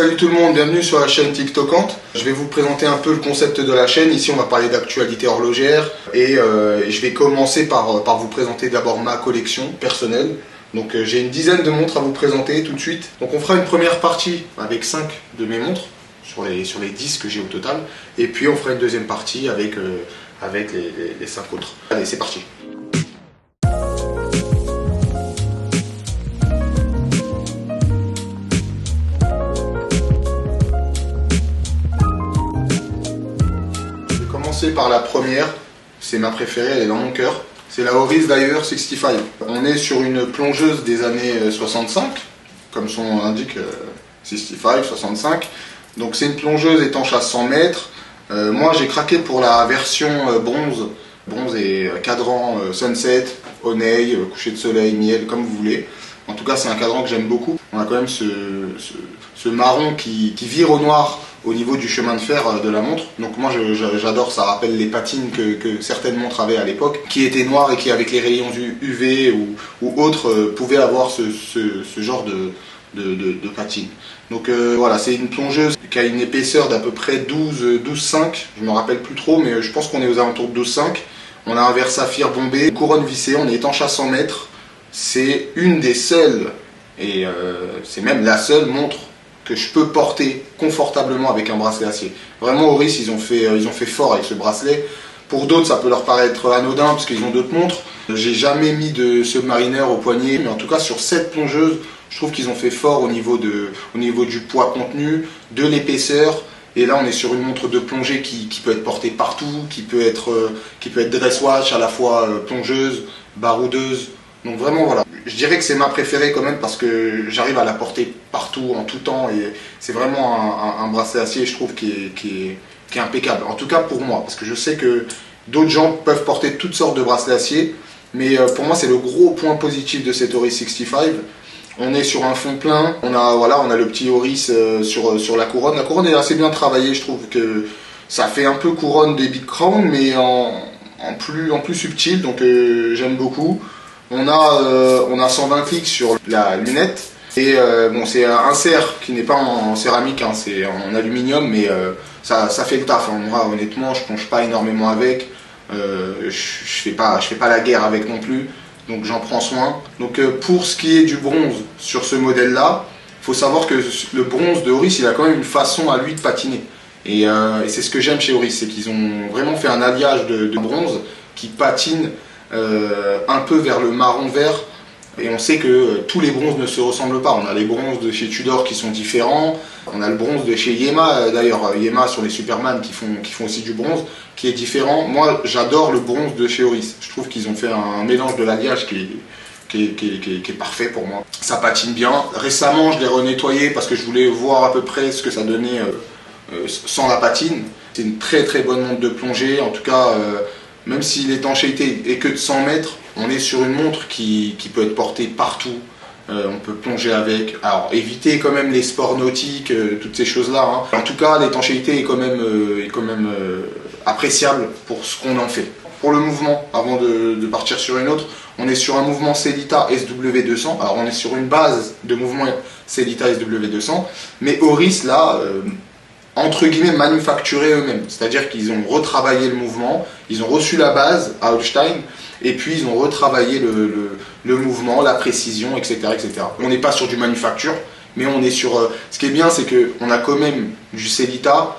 Salut tout le monde, bienvenue sur la chaîne TikTokante. Je vais vous présenter un peu le concept de la chaîne. Ici on va parler d'actualité horlogère et je vais commencer par vous présenter d'abord ma collection personnelle. Donc j'ai une dizaine de montres à vous présenter tout de suite. Donc on fera une première partie avec 5 de mes montres sur les 10 que j'ai au total. Et puis on fera une deuxième partie avec les 5 autres. Allez, c'est parti. Par la première, c'est ma préférée, elle est dans mon cœur. C'est la Oris Diver 65. On est sur une plongeuse des années 65, comme son nom l'indique, 65. Donc c'est une plongeuse étanche à 100 mètres. Moi j'ai craqué pour la version bronze. Bronze et cadran sunset, oneil, coucher de soleil, miel, comme vous voulez. En tout cas c'est un cadran que j'aime beaucoup. On a quand même ce marron qui vire au noir au niveau du chemin de fer de la montre. Donc moi j'adore, ça rappelle les patines que certaines montres avaient à l'époque, qui étaient noires et qui avec les rayons UV ou autres pouvaient avoir ce genre de patine. Donc voilà, c'est une plongeuse qui a une épaisseur d'à peu près 12,5, je me rappelle plus trop, mais je pense qu'on est aux alentours de 12,5. On a un verre saphir bombé, une couronne vissée, on est étanche à 100 mètres. C'est une des seules, et c'est même la seule montre que je peux porter confortablement avec un bracelet acier. Vraiment Oris, ils ont fait fort avec ce bracelet. Pour d'autres, ça peut leur paraître anodin parce qu'ils ont d'autres montres. J'ai jamais mis de Submariner au poignet, mais en tout cas sur cette plongeuse, je trouve qu'ils ont fait fort au niveau du poids contenu, de l'épaisseur. Et là, on est sur une montre de plongée qui peut être portée partout, qui peut être dress watch, à la fois plongeuse, baroudeuse. Donc vraiment voilà, je dirais que c'est ma préférée quand même parce que j'arrive à la porter partout, en tout temps, et c'est vraiment un bracelet acier, je trouve, qui est impeccable. En tout cas pour moi, parce que je sais que d'autres gens peuvent porter toutes sortes de bracelets acier, mais pour moi c'est le gros point positif de cette Oris 65. On est sur un fond plein, on a le petit Oris sur la couronne. La couronne est assez bien travaillée, je trouve que ça fait un peu couronne des Big Crown, mais en plus subtil, donc j'aime beaucoup. On a 120 clics sur la lunette et bon, c'est un cerf qui n'est pas en céramique, hein, c'est en aluminium, mais ça fait le taf, hein. Moi honnêtement je plonge pas énormément avec, je fais pas la guerre avec non plus, donc j'en prends soin. Donc pour ce qui est du bronze sur ce modèle là, il faut savoir que le bronze de Oris il a quand même une façon à lui de patiner, et c'est ce que j'aime chez Oris, c'est qu'ils ont vraiment fait un alliage de bronze qui patine un peu vers le marron vert, et on sait que tous les bronzes ne se ressemblent pas. On a les bronzes de chez Tudor qui sont différents, on a le bronze de chez Yema, d'ailleurs Yema sur les Superman qui font aussi du bronze qui est différent. Moi j'adore le bronze de chez Oris, je trouve qu'ils ont fait un mélange de l'alliage qui est parfait pour moi. Ça patine bien. Récemment je l'ai renettoyé parce que je voulais voir à peu près ce que ça donnait sans la patine. C'est une très très bonne montre de plongée, en tout cas même si l'étanchéité est que de 100 mètres, on est sur une montre qui peut être portée partout. On peut plonger avec. Alors évitez quand même les sports nautiques, toutes ces choses-là, hein. En tout cas, l'étanchéité est quand même appréciable pour ce qu'on en fait. Pour le mouvement, avant de partir sur une autre, on est sur un mouvement Sellita SW200. Alors on est sur une base de mouvement Sellita SW200, mais Oris là, entre guillemets, manufacturés eux-mêmes. C'est-à-dire qu'ils ont retravaillé le mouvement, ils ont reçu la base à Holstein, et puis ils ont retravaillé le mouvement, la précision, etc., etc. On n'est pas sur du manufacture, mais on est sur... ce qui est bien, c'est qu'on a quand même du Sellita,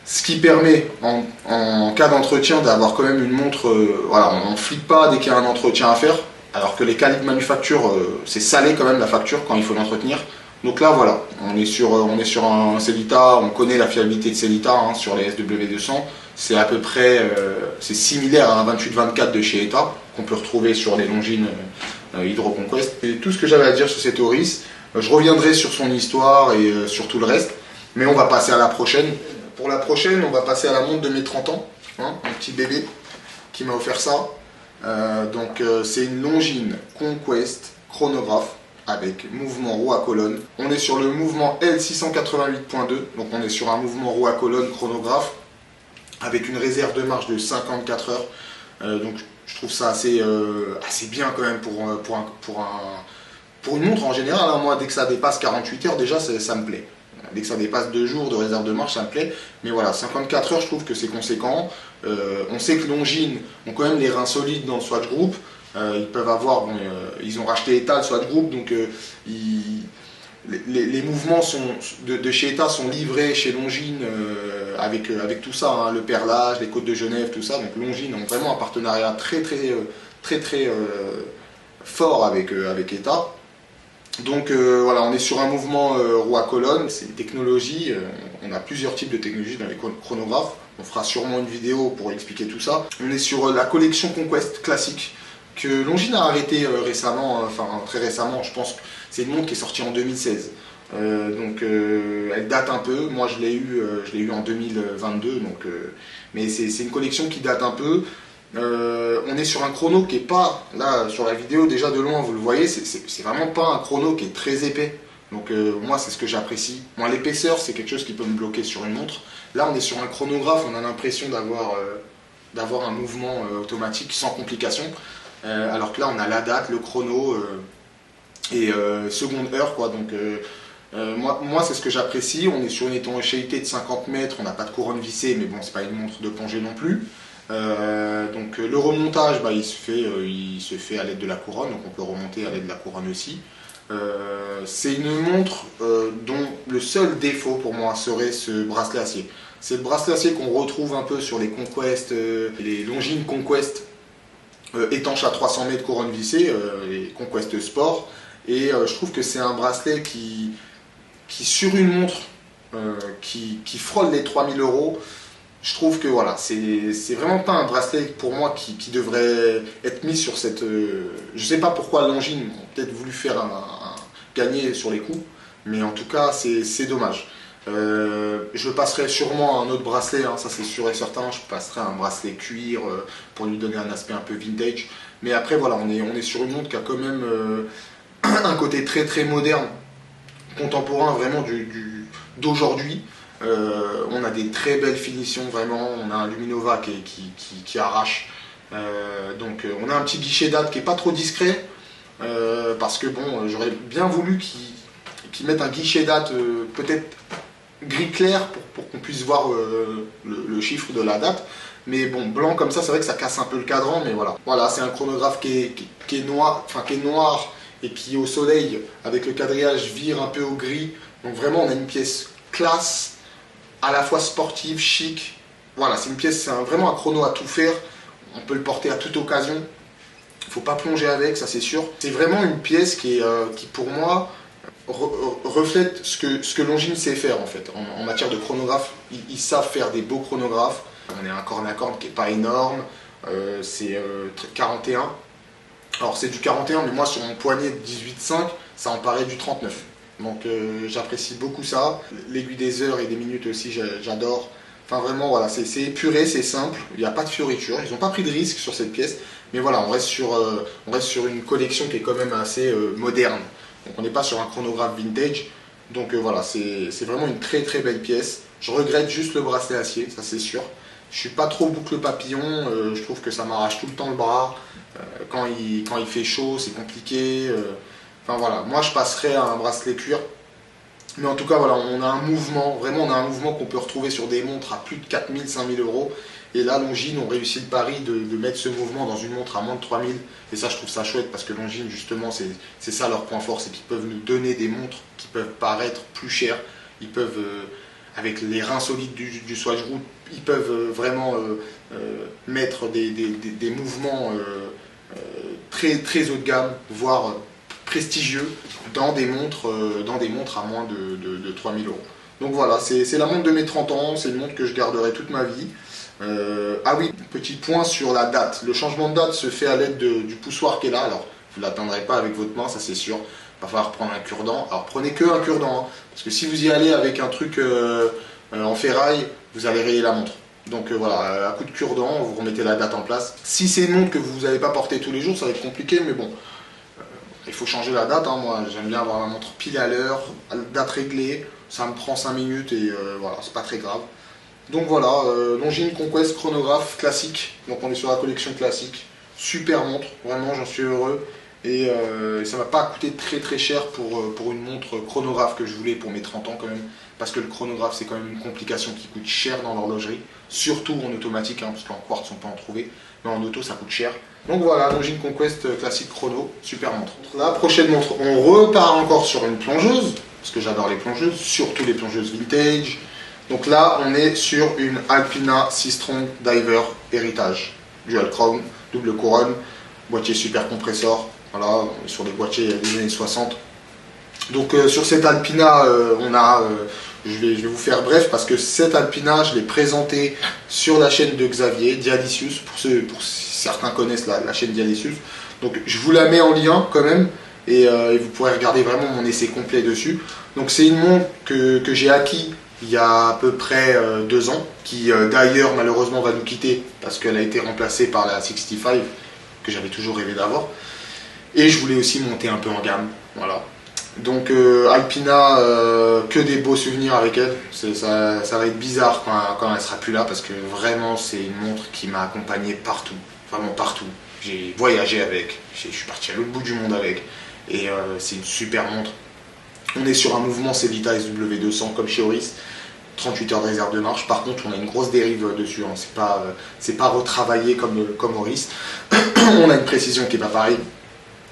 ce qui permet, en cas d'entretien, d'avoir quand même une montre... voilà, on ne flippe pas dès qu'il y a un entretien à faire, alors que les calibres manufacture, c'est salé quand même la facture quand il faut l'entretenir. Donc là voilà, on est sur un Sellita, on connaît la fiabilité de Sellita, hein, sur les SW200, c'est à peu près, c'est similaire à un 28-24 de chez ETA, qu'on peut retrouver sur les Longines Hydro Conquest. Et tout ce que j'avais à dire sur cette Oris, je reviendrai sur son histoire et sur tout le reste, mais on va passer à la prochaine. Pour la prochaine, on va passer à la montre de mes 30 ans, hein, un petit bébé qui m'a offert ça. C'est une Longines Conquest chronographe, avec mouvement roue à colonne. On est sur le mouvement L688.2, donc on est sur un mouvement roue à colonne chronographe avec une réserve de marche de 54 heures. Donc je trouve ça assez bien quand même pour une montre en général, hein. Moi dès que ça dépasse 48 heures déjà ça me plaît. Dès que ça dépasse 2 jours de réserve de marche, ça me plaît. Mais voilà, 54 heures, je trouve que c'est conséquent. On sait que Longines ont quand même les reins solides dans le Swatch Group. Ils peuvent avoir, bon, ils ont racheté ETA, le Swatch Group, donc les mouvements de chez ETA sont livrés chez Longines avec tout ça, hein, le perlage, les côtes de Genève, tout ça. Donc Longines ont vraiment un partenariat très fort avec ETA. Donc voilà, on est sur un mouvement roue à colonne, c'est une technologie, on a plusieurs types de technologies dans les chronographes, on fera sûrement une vidéo pour expliquer tout ça. On est sur la collection Conquest classique, que Longines a arrêté récemment, enfin très récemment, je pense que c'est une montre qui est sortie en 2016. Donc elle date un peu, moi je l'ai eu en 2022, donc, mais c'est une collection qui date un peu. On est sur un chrono qui est pas, là sur la vidéo déjà de loin vous le voyez, c'est vraiment pas un chrono qui est très épais. Donc moi c'est ce que j'apprécie. Moi l'épaisseur c'est quelque chose qui peut me bloquer sur une montre. Là on est sur un chronographe, on a l'impression d'avoir un mouvement automatique sans complication. Alors que là on a la date, le chrono et seconde heure quoi. Donc moi c'est ce que j'apprécie. On est sur une étanchéité de 50 mètres, on n'a pas de couronne vissée, mais bon c'est pas une montre de plongée non plus. Donc le remontage bah, il se fait à l'aide de la couronne, donc on peut remonter à l'aide de la couronne aussi. C'est une montre dont le seul défaut pour moi serait ce bracelet acier. C'est le bracelet acier qu'on retrouve un peu sur les Conquest, les Longines Conquest étanches à 300 mètres couronne vissée, les Conquest Sport. Et je trouve que c'est un bracelet qui sur une montre qui frôle les 3000 €, je trouve que voilà, c'est vraiment pas un bracelet pour moi qui devrait être mis sur cette... je sais pas pourquoi Longines ont peut-être voulu faire gagner sur les coups, mais en tout cas c'est dommage. Je passerai sûrement à un autre bracelet, hein, ça c'est sûr et certain, je passerai à un bracelet cuir pour lui donner un aspect un peu vintage. Mais après voilà, on est sur une montre qui a quand même un côté très moderne, contemporain vraiment d'aujourd'hui. On a des très belles finitions vraiment, on a un Luminova qui arrache. Donc on a un petit guichet date qui est pas trop discret, parce que bon, j'aurais bien voulu qu'ils mettent un guichet date peut-être gris clair pour qu'on puisse voir le chiffre de la date. Mais bon, blanc comme ça, c'est vrai que ça casse un peu le cadran, mais voilà. Voilà, c'est un chronographe qui est noir, enfin qui est noir et qui au soleil, avec le quadrillage, vire un peu au gris. Donc vraiment, on a une pièce classe, à la fois sportive, chic. Voilà, c'est une pièce, c'est vraiment un chrono à tout faire. On peut le porter à toute occasion. Il ne faut pas plonger avec, ça c'est sûr. C'est vraiment une pièce qui pour moi, reflète ce que Longines sait faire en fait. En matière de chronographe, ils savent faire des beaux chronographes. On est un corne à corne qui n'est pas énorme, c'est 41. Alors c'est du 41, mais moi sur mon poignet de 18,5, ça en paraît du 39. Donc j'apprécie beaucoup ça. L'aiguille des heures et des minutes aussi, j'adore. Enfin vraiment voilà, c'est épuré, c'est simple, il n'y a pas de fioritures, ils n'ont pas pris de risque sur cette pièce. Mais voilà, on reste sur une collection qui est quand même assez moderne. Donc on n'est pas sur un chronographe vintage. Donc voilà, c'est vraiment une très belle pièce. Je regrette juste le bracelet acier, ça c'est sûr. Je suis pas trop boucle papillon, je trouve que ça m'arrache tout le temps le bras. Quand il fait chaud, c'est compliqué. Enfin voilà, moi je passerais à un bracelet cuir. Mais en tout cas, voilà, on a un mouvement, vraiment on a un mouvement qu'on peut retrouver sur des montres à plus de 4000, 5000 €. Et là, Longines ont réussi le pari de mettre ce mouvement dans une montre à moins de 3000. Et ça, je trouve ça chouette parce que Longines, justement, c'est ça leur point fort, c'est qu'ils peuvent nous donner des montres qui peuvent paraître plus chères. Ils peuvent, avec les reins solides du Swatch Group, ils peuvent vraiment mettre des mouvements très haut de gamme, voire prestigieux dans des montres à moins de 3000 €. Donc voilà, c'est la montre de mes 30 ans, c'est une montre que je garderai toute ma vie. Ah oui, petit point sur la date. Le changement de date se fait à l'aide du poussoir qui est là. Alors, vous ne l'atteindrez pas avec votre main, ça c'est sûr. Il va falloir prendre un cure-dent. Alors, prenez que un cure-dent, hein, parce que si vous y allez avec un truc en ferraille, vous allez rayer la montre. Donc voilà, à coup de cure-dent, vous remettez la date en place. Si c'est une montre que vous n'allez pas porter tous les jours, ça va être compliqué, mais bon. Il faut changer la date, hein. Moi j'aime bien avoir la montre pile à l'heure, date réglée, ça me prend 5 minutes et voilà, c'est pas très grave. Donc voilà, Longines Conquest chronographe classique, donc on est sur la collection classique, super montre, vraiment j'en suis heureux. Et ça m'a pas coûté très cher pour une montre chronographe que je voulais pour mes 30 ans quand même. Parce que le chronographe, c'est quand même une complication qui coûte cher dans l'horlogerie. Surtout en automatique, hein, parce qu'en quartz, on peut en trouver. Mais en auto, ça coûte cher. Donc voilà, Longines Conquest classique chrono, super montre. La prochaine montre, on repart encore sur une plongeuse. Parce que j'adore les plongeuses, surtout les plongeuses vintage. Donc là, on est sur une Alpina Seastrong Diver Heritage. Dual Crown, double couronne, boîtier super compressor. Voilà, on est sur les boîtiers des années 60. Donc sur cette Alpina, je vais vous faire bref parce que cette Alpina, je l'ai présentée sur la chaîne de Xavier, Dialysius, pour certains connaissent la chaîne Dialysius. Donc je vous la mets en lien quand même et vous pourrez regarder vraiment mon essai complet dessus. Donc c'est une montre que j'ai acquis il y a à peu près 2 ans, qui d'ailleurs malheureusement va nous quitter parce qu'elle a été remplacée par la 65 que j'avais toujours rêvé d'avoir. Et je voulais aussi monter un peu en gamme, voilà. Donc Alpina, que des beaux souvenirs avec elle. Ça va être bizarre quand elle sera plus là parce que vraiment c'est une montre qui m'a accompagné partout, vraiment partout. J'ai voyagé avec, je suis parti à l'autre bout du monde avec et c'est une super montre. On est sur un mouvement Cevita SW200 comme chez Oris, 38 heures de réserve de marche. Par contre on a une grosse dérive dessus, hein. C'est pas retravaillé comme Oris. On a une précision qui n'est pas pareille.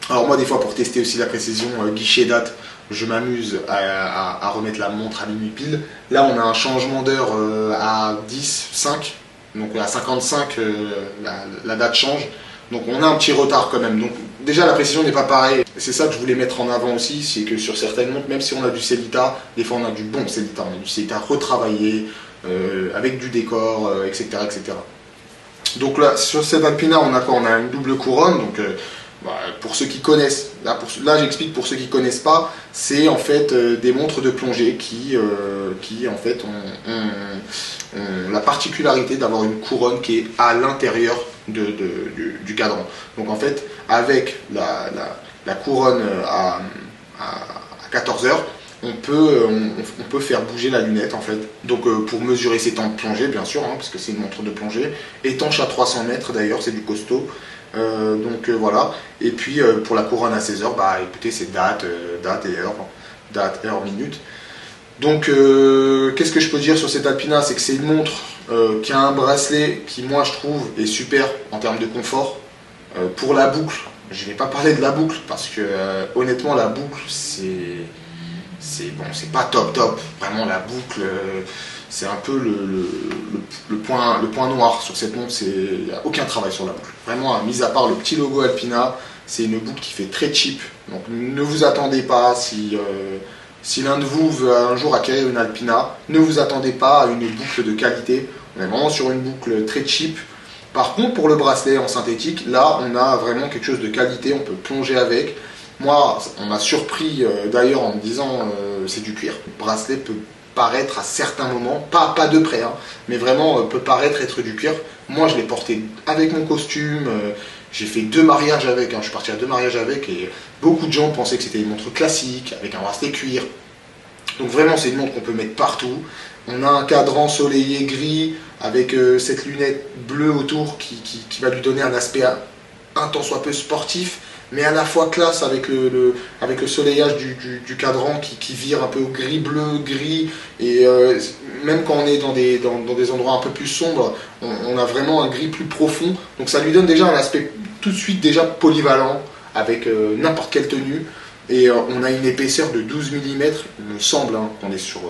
Alors moi des fois pour tester aussi la précision guichet date, je m'amuse à remettre la montre à minuit pile. Là on a un changement d'heure à 10, 5, donc à 55 la date change. Donc on a un petit retard quand même. Donc déjà la précision n'est pas pareille. C'est ça que je voulais mettre en avant aussi, c'est que sur certaines montres, même si on a du Cevita, des fois on a du bon Cevita, on a du Cevita retravaillé, avec du décor, etc., etc. Donc là sur cette Alpina on a quoi? On a une double couronne, donc pour ceux qui connaissent, là j'explique pour ceux qui ne connaissent pas, c'est en fait des montres de plongée qui en fait ont la particularité d'avoir une couronne qui est à l'intérieur du cadran. Donc en fait avec la couronne à 14 heures, on peut faire bouger la lunette en fait. Donc pour mesurer ses temps de plongée bien sûr, hein, parce que c'est une montre de plongée, étanche à 300 mètres d'ailleurs, c'est du costaud. Voilà, et puis pour la couronne à 16 heures, bah écoutez, c'est date et heure, minute. Donc qu'est-ce que je peux dire sur cette Alpina? C'est que c'est une montre qui a un bracelet qui, moi je trouve, est super en termes de confort. Pour la boucle, je vais pas parler de la boucle parce que honnêtement, la boucle c'est pas top. Vraiment, la boucle. C'est un peu le point noir sur cette montre, il n'y a aucun travail sur la boucle. Vraiment, mis à part le petit logo Alpina, c'est une boucle qui fait très cheap. Donc ne vous attendez pas, si l'un de vous veut un jour acquérir une Alpina, ne vous attendez pas à une boucle de qualité. On est vraiment sur une boucle très cheap. Par contre, pour le bracelet en synthétique, là, on a vraiment quelque chose de qualité, on peut plonger avec. Moi, on m'a surpris d'ailleurs en me disant c'est du cuir. Le bracelet peut paraître à certains moments, pas de près, hein, mais vraiment peut paraître être du cuir. Moi je l'ai porté avec mon costume, j'ai fait 2 mariages avec, hein, je suis parti à 2 mariages avec et beaucoup de gens pensaient que c'était une montre classique avec un bracelet cuir. Donc vraiment c'est une montre qu'on peut mettre partout. On a un cadran soleillé gris avec cette lunette bleue autour qui va lui donner un aspect un tant soit peu sportif, mais à la fois classe avec le soleillage du cadran qui vire un peu au gris-bleu, gris, et même quand on est dans des endroits un peu plus sombres, on a vraiment un gris plus profond, donc ça lui donne déjà un aspect tout de suite déjà polyvalent, avec n'importe quelle tenue, et on a une épaisseur de 12 mm, il me semble, hein, qu'on est sur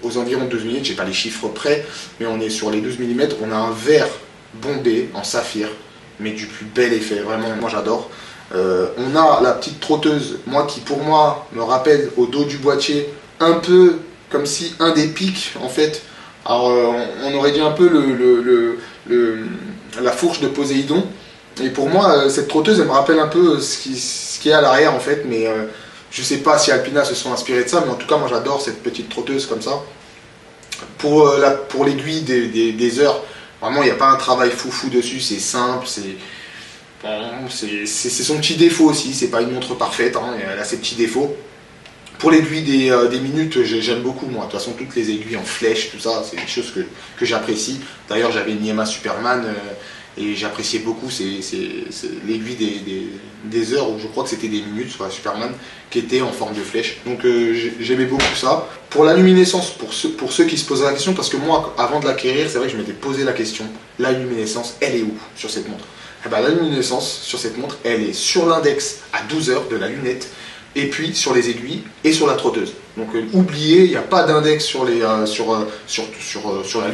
aux environs de 12 mm, j'ai pas les chiffres près, mais on est sur les 12 mm, on a un verre bombé en saphir, mais du plus bel effet, vraiment, moi j'adore. On a la petite trotteuse, qui pour moi me rappelle au dos du boîtier un peu comme si un des pics en fait, alors on aurait dit un peu la fourche de Poséidon, et pour moi cette trotteuse elle me rappelle un peu ce qui est à l'arrière en fait, mais je sais pas si Alpina se sont inspirés de ça, mais en tout cas moi j'adore cette petite trotteuse comme ça. Pour l'aiguille des heures, vraiment il n'y a pas un travail foufou dessus, c'est simple, c'est son petit défaut aussi, c'est pas une montre parfaite, hein, elle a ses petits défauts. Pour l'aiguille des minutes, j'aime beaucoup moi, de toute façon toutes les aiguilles en flèche, tout ça, c'est des choses que j'apprécie. D'ailleurs j'avais une Yema Superman et j'appréciais beaucoup l'aiguille des heures, ou je crois que c'était des minutes sur la Superman, qui était en forme de flèche. Donc j'aimais beaucoup ça. Pour la luminescence, pour ceux qui se posaient la question, parce que moi, avant de l'acquérir, c'est vrai que je m'étais posé la question, la luminescence, elle est où sur cette montre? Eh ben, la luminescence sur cette montre, elle est sur l'index à 12 heures de la lunette, et puis sur les aiguilles et sur la trotteuse. Donc oubliez, il n'y a pas d'index sur la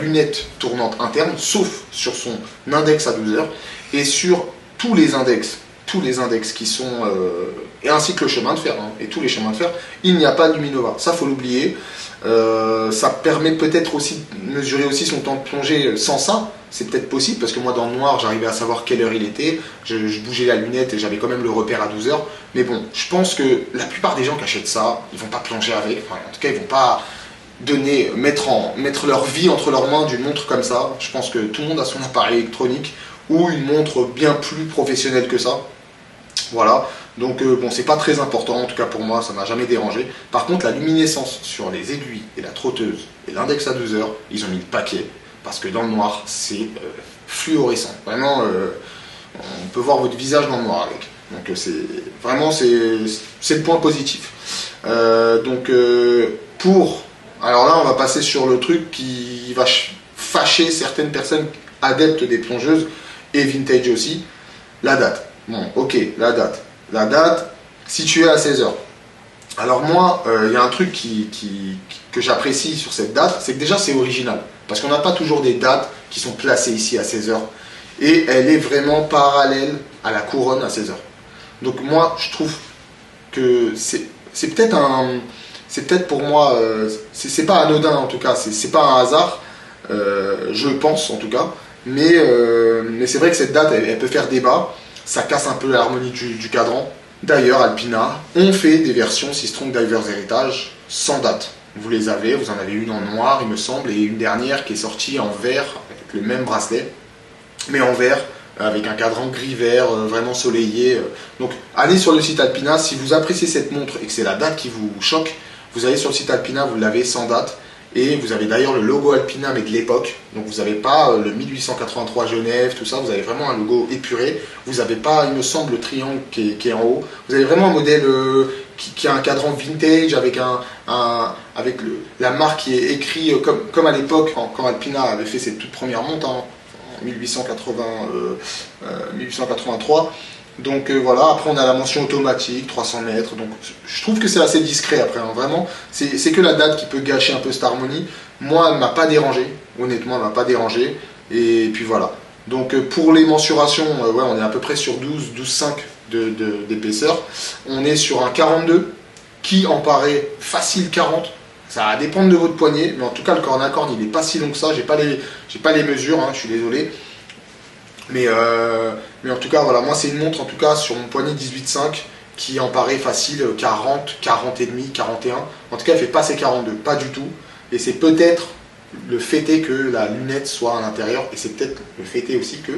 lunette tournante interne, sauf sur son index à 12 heures, et sur tous les index qui sont, et ainsi que le chemin de fer, hein, et tous les chemins de fer, il n'y a pas de luminova. Ça, faut l'oublier. Ça permet peut-être aussi de mesurer aussi son temps de plongée sans ça. C'est peut-être possible, parce que moi, dans le noir, j'arrivais à savoir quelle heure il était. Je bougeais la lunette et j'avais quand même le repère à 12 heures. Mais bon, je pense que la plupart des gens qui achètent ça, ils vont pas plonger avec. Enfin, en tout cas, ils vont pas mettre leur vie entre leurs mains d'une montre comme ça. Je pense que tout le monde a son appareil électronique ou une montre bien plus professionnelle que ça. Voilà, donc bon, c'est pas très important, en tout cas pour moi, ça m'a jamais dérangé. Par contre, la luminescence sur les aiguilles et la trotteuse et l'index à 12 heures, ils ont mis le paquet, parce que dans le noir, c'est fluorescent. Vraiment, on peut voir votre visage dans le noir avec. Donc c'est le point positif. Alors là, on va passer sur le truc qui va fâcher certaines personnes adeptes des plongeuses et vintage aussi, la date. Bon, ok, la date. La date située à 16 heures. Alors moi, il y a un truc que j'apprécie sur cette date, c'est que déjà c'est original. Parce qu'on n'a pas toujours des dates qui sont placées ici à 16 heures. Et elle est vraiment parallèle à la couronne à 16 heures. Donc moi, je trouve que c'est peut-être pour moi, c'est pas anodin en tout cas, c'est pas un hasard, je pense en tout cas. Mais c'est vrai que cette date, elle peut faire débat. Ça casse un peu l'harmonie du cadran. D'ailleurs, Alpina ont fait des versions Sea Strong Divers Heritage sans date. Vous les avez, vous en avez une en noir, il me semble, et une dernière qui est sortie en vert, avec le même bracelet, mais en vert, avec un cadran gris-vert, vraiment soleillé. Donc, allez sur le site Alpina, si vous appréciez cette montre et que c'est la date qui vous choque, vous allez sur le site Alpina, vous l'avez sans date. Et vous avez d'ailleurs le logo Alpina, mais de l'époque. Donc vous n'avez pas le 1883 Genève, tout ça. Vous avez vraiment un logo épuré. Vous n'avez pas, il me semble, le triangle qui est en haut. Vous avez vraiment un modèle qui a un cadran vintage avec la marque qui est écrit comme à l'époque, quand Alpina avait fait ses toutes premières montres, hein, en 1883. Donc voilà, après on a la mention automatique, 300 mètres, donc je trouve que c'est assez discret après, hein, vraiment, c'est que la date qui peut gâcher un peu cette harmonie. Moi, elle ne m'a pas dérangé, honnêtement, elle ne m'a pas dérangé, et puis voilà. Donc pour les mensurations, ouais, on est à peu près sur 12,5 d'épaisseur, on est sur un 42, qui en paraît facile 40, ça va dépendre de votre poignet, mais en tout cas le corne à corne, il n'est pas si long que ça, j'ai pas les mesures, hein, je suis désolé. Mais en tout cas, voilà, moi c'est une montre en tout cas sur mon poignet 18,5 qui en paraît facile 40, 40 et demi, 41. En tout cas, elle fait pas ses 42, pas du tout. Et c'est peut-être le fait est que la lunette soit à l'intérieur, et c'est peut-être le fait est aussi que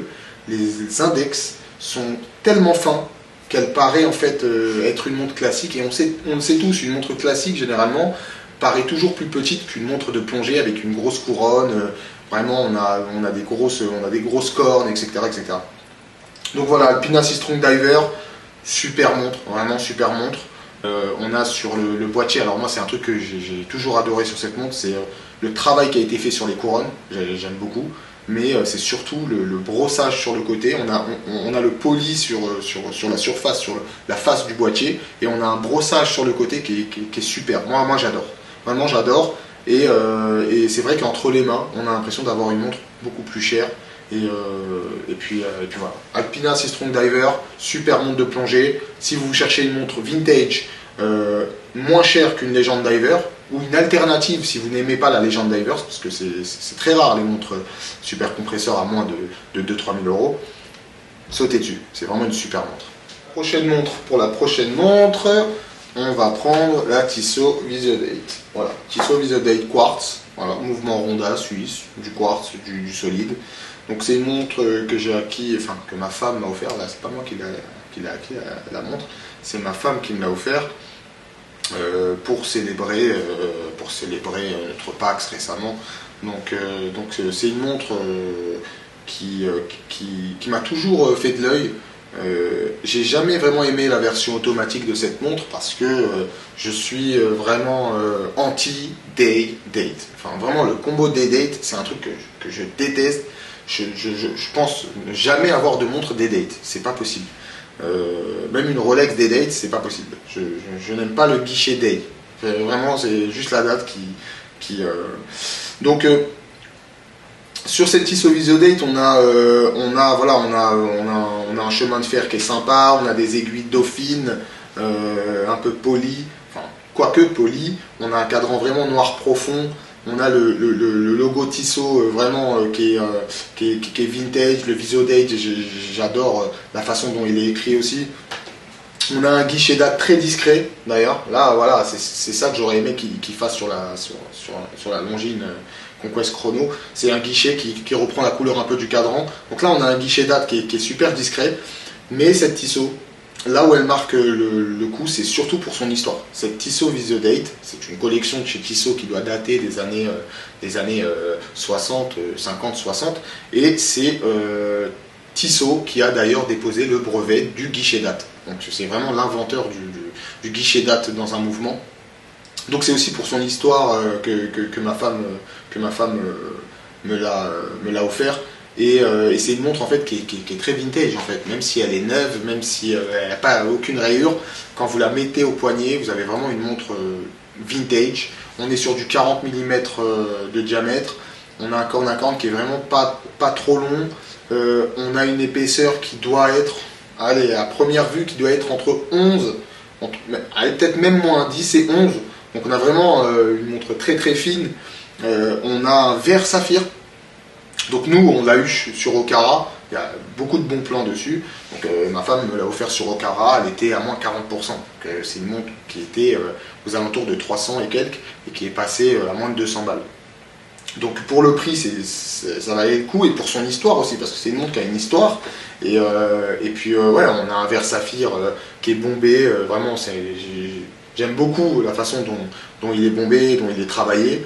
les index sont tellement fins qu'elle paraît en fait être une montre classique. Et on le sait tous, une montre classique généralement paraît toujours plus petite qu'une montre de plongée avec une grosse couronne. Vraiment, on a des grosses cornes, etc., etc. Donc voilà, Alpina Sea Strong Diver, super montre, vraiment super montre. On a sur le boîtier, alors moi c'est un truc que j'ai toujours adoré sur cette montre, c'est le travail qui a été fait sur les couronnes, j'aime beaucoup. Mais c'est surtout le brossage sur le côté. On a le poli sur la surface, sur la face du boîtier, et on a un brossage sur le côté qui est super. Moi j'adore, vraiment j'adore. Et c'est vrai qu'entre les mains, on a l'impression d'avoir une montre beaucoup plus chère. Et puis voilà. Alpina Sea Strong Diver, super montre de plongée. Si vous cherchez une montre vintage, moins chère qu'une Legend Diver, ou une alternative si vous n'aimez pas la Legend Divers, parce que c'est très rare les montres super compresseurs à moins de 2-3 000 euros, sautez dessus. C'est vraiment une super montre. Pour la prochaine montre, on va prendre la Tissot Visiodate. Voilà, Tissot Visiodate Quartz, voilà, mouvement Ronda suisse, du quartz, du solide. Donc c'est une montre que j'ai acquis, enfin que ma femme m'a offert. Là, c'est pas moi qui l'ai acquis la montre, c'est ma femme qui me l'a offert pour célébrer notre Pax récemment. Donc c'est une montre qui m'a toujours fait de l'œil. J'ai jamais vraiment aimé la version automatique de cette montre parce que je suis vraiment anti-day date. Enfin, vraiment, le combo day date, c'est un truc que je déteste. Je pense ne jamais avoir de montre day date, c'est pas possible. Même une Rolex day date, c'est pas possible. Je n'aime pas le guichet day. Vraiment, c'est juste la date Donc, sur cette Tissot VisoDate, on a un chemin de fer qui est sympa, on a des aiguilles dauphine, un peu poli, enfin, quoique poli, on a un cadran vraiment noir profond, on a le logo Tissot vraiment qui est vintage, le VisoDate, j'adore la façon dont il est écrit aussi. On a un guichet date très discret d'ailleurs, là voilà, c'est ça que j'aurais aimé qu'il fasse sur la Longines Conquest Chrono, c'est un guichet qui reprend la couleur un peu du cadran. Donc là on a un guichet date qui est super discret, mais cette Tissot, là où elle marque le coup, c'est surtout pour son histoire. Cette Tissot VisoDate, c'est une collection de chez Tissot qui doit dater des années 60, 50, 60, et c'est Tissot qui a d'ailleurs déposé le brevet du guichet date. Donc c'est vraiment l'inventeur du guichet date dans un mouvement. Donc c'est aussi pour son histoire que ma femme me l'a offert. Et c'est une montre en fait qui est très vintage en fait, même si elle est neuve, même si elle n'a pas aucune rayure, quand vous la mettez au poignet, vous avez vraiment une montre vintage. On est sur du 40 mm de diamètre, on a un corne à corne qui est vraiment pas trop long, on a une épaisseur qui doit être, allez, à première vue, qui doit être entre 11, peut-être même moins 10 et 11. Donc on a vraiment une montre très très fine. On a un verre saphir. Donc nous on l'a eu sur Okara. Il y a beaucoup de bons plans dessus. Donc ma femme me l'a offert sur Okara. Elle était à moins 40%. C'est une montre qui était aux alentours de 300 et quelques et qui est passée à moins de 200 balles. Donc pour le prix, ça valait le coup, et pour son histoire aussi, parce que c'est une montre qui a une histoire. Et puis ouais, on a un verre saphir qui est bombé. Vraiment, j'aime beaucoup la façon dont il est bombé, dont il est travaillé.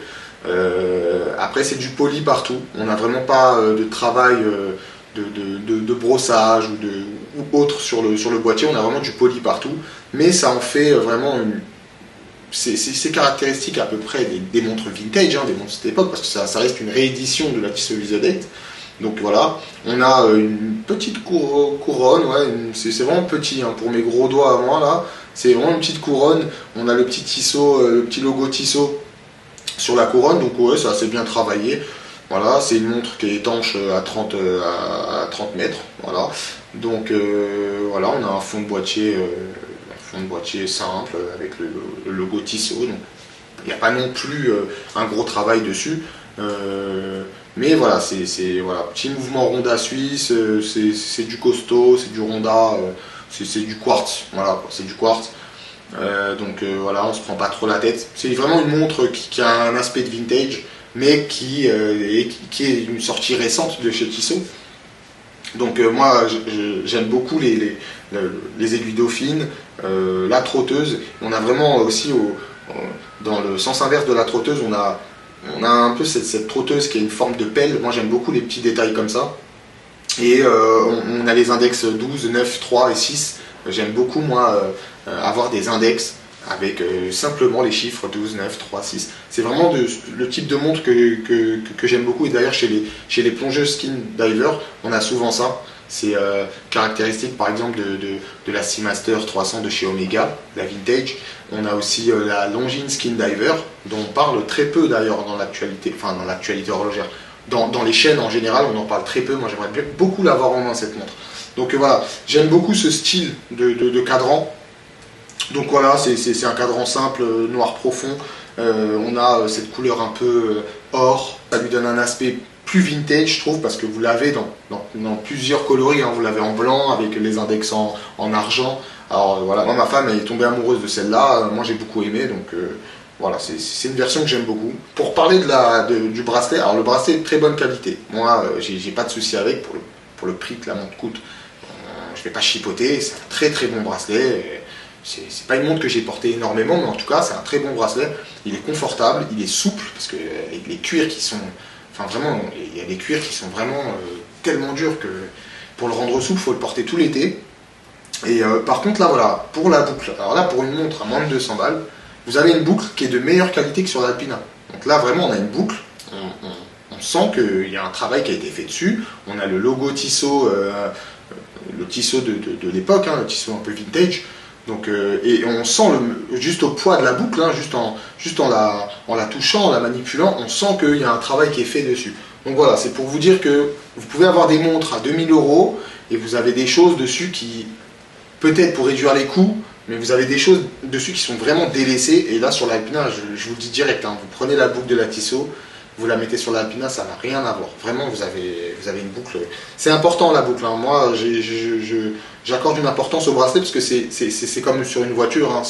Après, c'est du poli partout. On n'a vraiment pas de travail de brossage ou autre sur le boîtier. On a vraiment du poli partout. Mais ça en fait vraiment c'est caractéristique à peu près des montres vintage, des montres de cette époque, parce que ça reste une réédition de la Tissot VisoDate. Donc voilà, on a une petite couronne, ouais, c'est vraiment petit pour mes gros doigts à moi là. C'est vraiment une petite couronne. On a le petit Tissot, le petit logo Tissot sur la couronne, donc ouais, c'est assez bien travaillé. Voilà, c'est une montre qui est étanche à 30 mètres. Voilà, donc voilà, on a un fond de boîtier simple avec le logo Tissot. Donc il n'y a pas non plus un gros travail dessus. Mais voilà, voilà, petit mouvement Ronda suisse, c'est du costaud, c'est du Ronda, c'est du quartz. Voilà, c'est du quartz. Donc voilà, on se prend pas trop la tête. C'est vraiment une montre qui a un aspect de vintage, mais qui est une sortie récente de chez Tissot. Donc moi j'aime beaucoup les aiguilles dauphines, la trotteuse. On a vraiment aussi dans le sens inverse de la trotteuse, on a un peu cette trotteuse qui a une forme de pelle. Moi j'aime beaucoup les petits détails comme ça. Et on a les index 12, 9, 3 et 6. J'aime beaucoup moi avoir des index avec simplement les chiffres 12, 9, 3, 6. C'est vraiment le type de montre que j'aime beaucoup. Et d'ailleurs chez les plongeuses skin diver, on a souvent ça. C'est caractéristique par exemple de la Seamaster 300 de chez Omega, la vintage. On a aussi la Longines Skin Diver, dont on parle très peu d'ailleurs dans l'actualité, enfin dans l'actualité horlogère. Dans les chaînes en général, on en parle très peu. Moi j'aimerais beaucoup l'avoir en main cette montre. Donc voilà, j'aime beaucoup ce style de cadran. Donc voilà, c'est un cadran simple, noir profond. On a cette couleur un peu or. Ça lui donne un aspect plus vintage, je trouve, parce que vous l'avez dans plusieurs coloris. Vous l'avez en blanc avec les index en argent. Alors voilà, moi ma femme elle est tombée amoureuse de celle-là. Moi j'ai beaucoup aimé, donc voilà, c'est une version que j'aime beaucoup. Pour parler du bracelet, alors le bracelet est de très bonne qualité. Moi j'ai pas de souci avec pour le prix que la montre coûte. Je vais pas chipoter, c'est un très très bon bracelet. C'est pas une montre que j'ai portée énormément, mais en tout cas c'est un très bon bracelet. Il est confortable, il est souple, parce que les cuirs qui sont, enfin vraiment, il y a des cuirs qui sont vraiment tellement dur que pour le rendre souple, il faut le porter tout l'été. Et par contre, là, voilà, pour la boucle, alors là, pour une montre à moins de 200 balles, vous avez une boucle qui est de meilleure qualité que sur l'Alpina. Donc là, vraiment, on a une boucle, on sent qu'il y a un travail qui a été fait dessus. On a le logo Tissot, le Tissot de l'époque, hein, le Tissot un peu vintage. Donc, et on sent juste au poids de la boucle, hein, juste en la touchant, en la manipulant, on sent qu'il y a un travail qui est fait dessus. Donc voilà, c'est pour vous dire que vous pouvez avoir des montres à 2000 € et vous avez des choses dessus qui, peut-être pour réduire les coûts, mais vous avez des choses dessus qui sont vraiment délaissées. Et là, sur l'Alpina, je vous le dis direct, hein, vous prenez la boucle de la Tissot, vous la mettez sur l'Alpina, ça n'a rien à voir. Vraiment, vous avez une boucle. C'est important la boucle. Hein. Moi, j'accorde une importance au bracelet parce que c'est comme sur une voiture. Hein.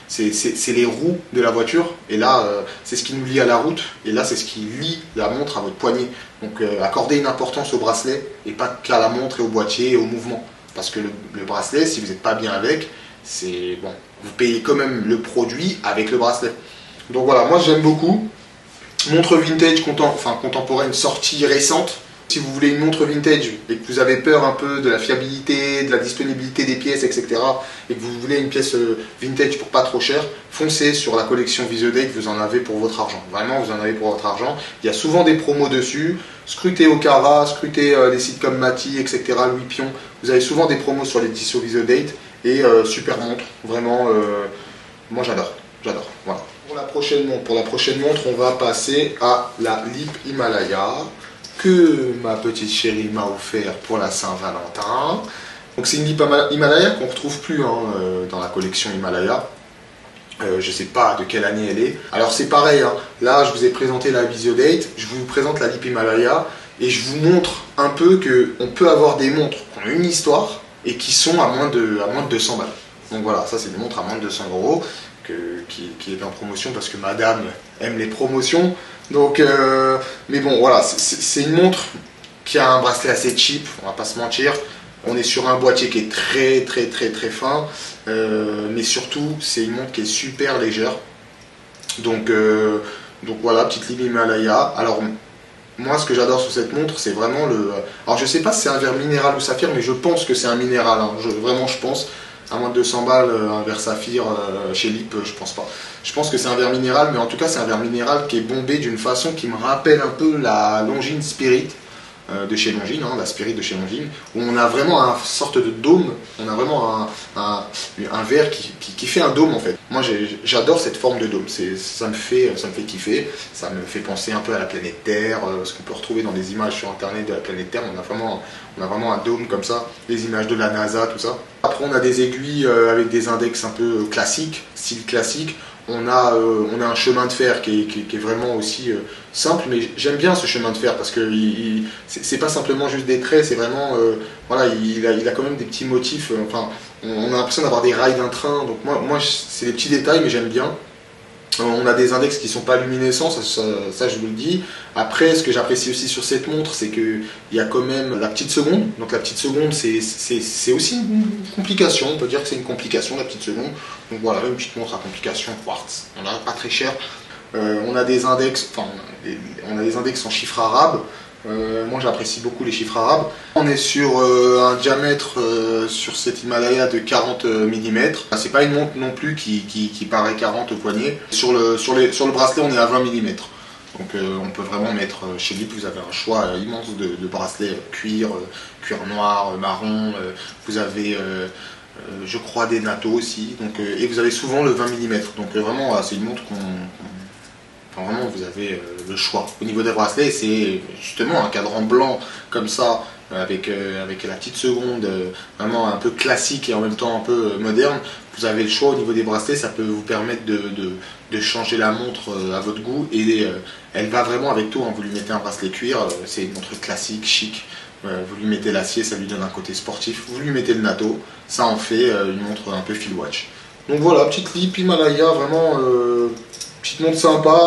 C'est les roues de la voiture. Et là, c'est ce qui nous lie à la route. Et là, c'est ce qui lie la montre à votre poignet. Donc, accordez une importance au bracelet et pas qu'à la montre et au boîtier et au mouvement. Parce que le bracelet, si vous n'êtes pas bien avec, c'est bon. Vous payez quand même le produit avec le bracelet. Donc voilà, moi j'aime beaucoup. Montre vintage contemporaine, sortie récente. Si vous voulez une montre vintage et que vous avez peur un peu de la fiabilité, de la disponibilité des pièces, etc. et que vous voulez une pièce vintage pour pas trop cher, foncez sur la collection Visodate, vous en avez pour votre argent. Vraiment, vous en avez pour votre argent. Il y a souvent des promos dessus. Scrutez Okara, scrutez des sites comme Mati, etc. Louis Pion. Vous avez souvent des promos sur les Tissot Visodate et super montre. Vraiment, moi j'adore. Voilà. Pour la prochaine montre, on va passer à la Lip Himalaya que ma petite chérie m'a offert pour la Saint-Valentin. Donc c'est une Lip Himalaya qu'on ne retrouve plus hein, dans la collection Himalaya. Je ne sais pas de quelle année elle est. Alors c'est pareil, hein. Là je vous ai présenté la Visodate, je vous présente la Lip Himalaya et je vous montre un peu qu'on peut avoir des montres qui ont une histoire et qui sont à moins de 200 balles. Donc voilà, ça c'est des montres à moins de 200 €. Qui est en promotion parce que madame aime les promotions. Donc, mais bon, voilà, c'est une montre qui a un bracelet assez cheap, on va pas se mentir. On est sur un boîtier qui est très fin, mais surtout, c'est une montre qui est super légère. Donc voilà, petite Lip Himalaya. Alors, moi, ce que j'adore sur cette montre, c'est vraiment le. Alors, je sais pas si c'est un verre minéral ou saphir, mais je pense que c'est un minéral. Hein. Vraiment, je pense. À moins de 200 balles, un verre saphir chez Lip, je pense pas. Je pense que c'est un verre minéral, mais en tout cas, c'est un verre minéral qui est bombé d'une façon qui me rappelle un peu la Longines Spirit de chez Longines, hein, la Spirit de chez Longines, où on a vraiment une sorte de dôme, on a vraiment un verre qui fait un dôme en fait. Moi, j'adore cette forme de dôme, ça me fait kiffer, ça me fait penser un peu à la planète Terre, ce qu'on peut retrouver dans des images sur internet de la planète Terre, on a vraiment un dôme comme ça, les images de la NASA, tout ça. Après, on a des aiguilles avec des index un peu classiques, style classique. On a un chemin de fer qui est vraiment aussi simple, mais j'aime bien ce chemin de fer parce que c'est pas simplement juste des traits, c'est vraiment voilà, il a quand même des petits motifs. Enfin, on a l'impression d'avoir des rails d'un train. Donc moi c'est des petits détails, mais j'aime bien. On a des index qui ne sont pas luminescents, ça je vous le dis. Après, ce que j'apprécie aussi sur cette montre, c'est qu'il y a quand même la petite seconde. Donc la petite seconde, c'est aussi une complication. On peut dire que c'est une complication, la petite seconde. Donc voilà, une petite montre à complication quartz. On n'a pas très cher. On a des index, on a des index en chiffres arabes. Moi j'apprécie beaucoup les chiffres arabes. On est sur un diamètre sur cette Himalaya de 40 mm. C'est pas une montre non plus qui paraît 40 au poignet. Sur le bracelet on est à 20 mm. Donc on peut vraiment mettre chez Lip, vous avez un choix immense de bracelets cuir noir, marron. Vous avez je crois des natto aussi. Donc, et vous avez souvent le 20 mm. Donc vraiment voilà, c'est une montre Enfin, vraiment, vous avez le choix. Au niveau des bracelets, c'est justement un cadran blanc comme ça, avec la petite seconde, vraiment un peu classique et en même temps un peu moderne. Vous avez le choix au niveau des bracelets, ça peut vous permettre de changer la montre à votre goût. Et elle va vraiment avec tout, hein. Vous lui mettez un bracelet cuir, c'est une montre classique, chic. Vous lui mettez l'acier, ça lui donne un côté sportif. Vous lui mettez le natto, ça en fait une montre un peu feel watch. Donc voilà, petite Lip Himalaya, vraiment... petite montre sympa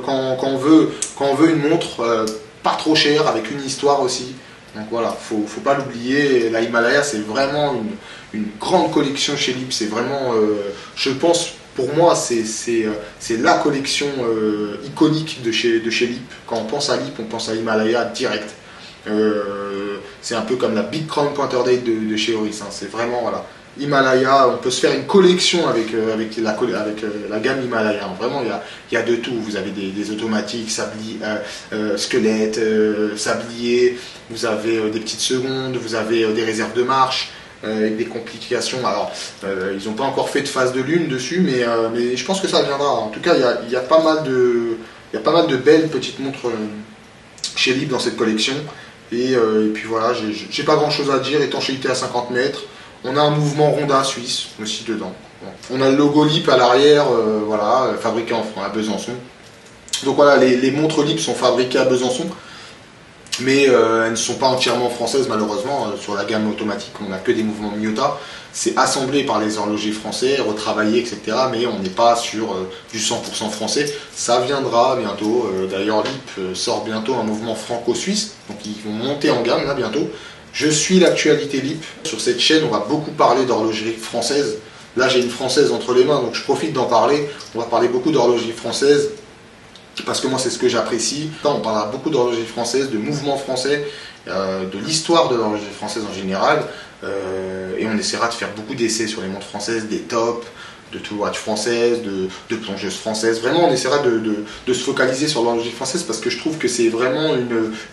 quand on veut une montre pas trop chère avec une histoire aussi. Donc voilà, faut pas l'oublier. La Himalaya c'est vraiment une grande collection chez Lip. C'est vraiment, je pense pour moi c'est la collection iconique de chez Lip. Quand on pense à Lip, on pense à Himalaya direct. C'est un peu comme la Big Crown Pointer Date de chez Oris, hein. C'est vraiment, voilà, Himalaya. On peut se faire une collection avec la gamme Himalaya, hein. Vraiment, il y a de tout. Vous avez des automatiques, squelettes, sabliers, vous avez des petites secondes, vous avez des réserves de marche, avec des complications. Alors, ils n'ont pas encore fait de phase de lune dessus, mais je pense que ça viendra. En tout cas, il y a pas mal de belles petites montres chez Lip dans cette collection. Et puis voilà, j'ai pas grand chose à dire. Étanchéité à 50 mètres. On a un mouvement Ronda suisse aussi dedans. On a le logo Lip à l'arrière, voilà, fabriqué à Besançon. Donc voilà, les montres Lip sont fabriquées à Besançon, mais elles ne sont pas entièrement françaises malheureusement. Sur la gamme automatique, on n'a que des mouvements Miyota. C'est assemblé par les horlogers français, retravaillé, etc. Mais on n'est pas sur du 100% français. Ça viendra bientôt. D'ailleurs, Lip sort bientôt un mouvement franco-suisse. Donc ils vont monter en gamme là bientôt. Je suis l'actualité Lip. Sur cette chaîne, on va beaucoup parler d'horlogerie française. Là, j'ai une française entre les mains, donc je profite d'en parler. On va parler beaucoup d'horlogerie française, parce que moi, c'est ce que j'apprécie. On parlera beaucoup d'horlogerie française, de mouvements français, de l'histoire de l'horlogerie française en général. Et on essaiera de faire beaucoup d'essais sur les montres françaises, des tops, de watch françaises, de plongeuses françaises. Vraiment, on essaiera de se focaliser sur l'horlogerie française, parce que je trouve que c'est vraiment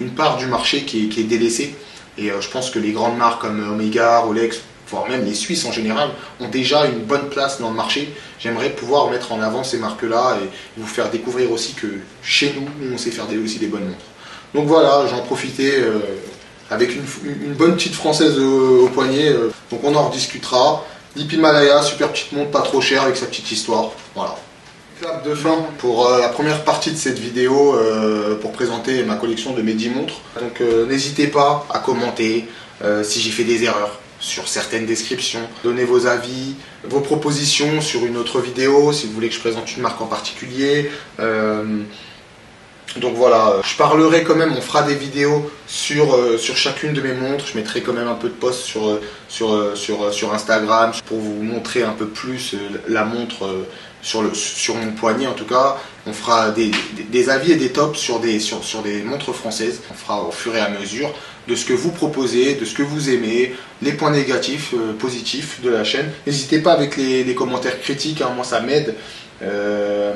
une part du marché qui est délaissée. Et je pense que les grandes marques comme Omega, Rolex, voire même les Suisses en général, ont déjà une bonne place dans le marché. J'aimerais pouvoir mettre en avant ces marques-là et vous faire découvrir aussi que chez nous, on sait faire aussi des bonnes montres. Donc voilà, j'en profitais avec une bonne petite française au poignet. Donc on en rediscutera. Lip Himalaya, super petite montre, pas trop chère, avec sa petite histoire. Voilà. Clap de fin pour la première partie de cette vidéo pour présenter ma collection de mes 10 montres. Donc n'hésitez pas à commenter si j'ai fait des erreurs sur certaines descriptions. Donnez vos avis, vos propositions sur une autre vidéo si vous voulez que je présente une marque en particulier. Donc voilà, je parlerai quand même, on fera des vidéos sur chacune de mes montres. Je mettrai quand même un peu de posts sur Instagram pour vous montrer un peu plus la montre sur mon poignet en tout cas. On fera des avis et des tops sur des montres françaises. On fera au fur et à mesure de ce que vous proposez, de ce que vous aimez, les points négatifs, positifs de la chaîne. N'hésitez pas avec les commentaires critiques, hein, moi ça m'aide.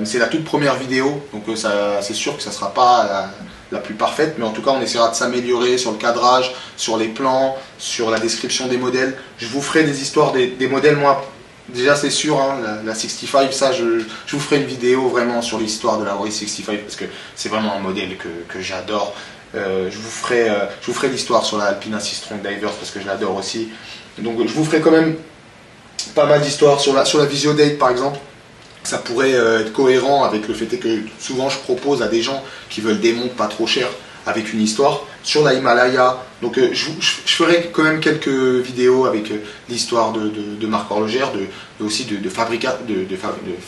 C'est la toute première vidéo, donc c'est sûr que ça ne sera pas la plus parfaite, mais en tout cas on essaiera de s'améliorer sur le cadrage, sur les plans, sur la description des modèles. Je vous ferai des histoires des modèles, moi déjà c'est sûr, hein, la 65, ça je vous ferai une vidéo vraiment sur l'histoire de la Oris 65 parce que c'est vraiment un modèle que j'adore. Je vous ferai l'histoire sur la Alpina Sea Strong Divers parce que je l'adore aussi. Donc je vous ferai quand même pas mal d'histoires sur la Visio Date par exemple. Ça pourrait être cohérent avec le fait que souvent je propose à des gens qui veulent des montres pas trop chères avec une histoire. Sur la Himalaya, donc je ferai quand même quelques vidéos avec l'histoire de marques horlogères, aussi de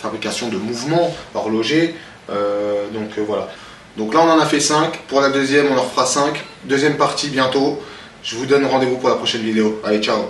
fabrication de mouvements horlogers. Donc voilà. Donc là on en a fait 5, pour la deuxième on en refera 5. Deuxième partie bientôt. Je vous donne rendez-vous pour la prochaine vidéo. Allez, ciao!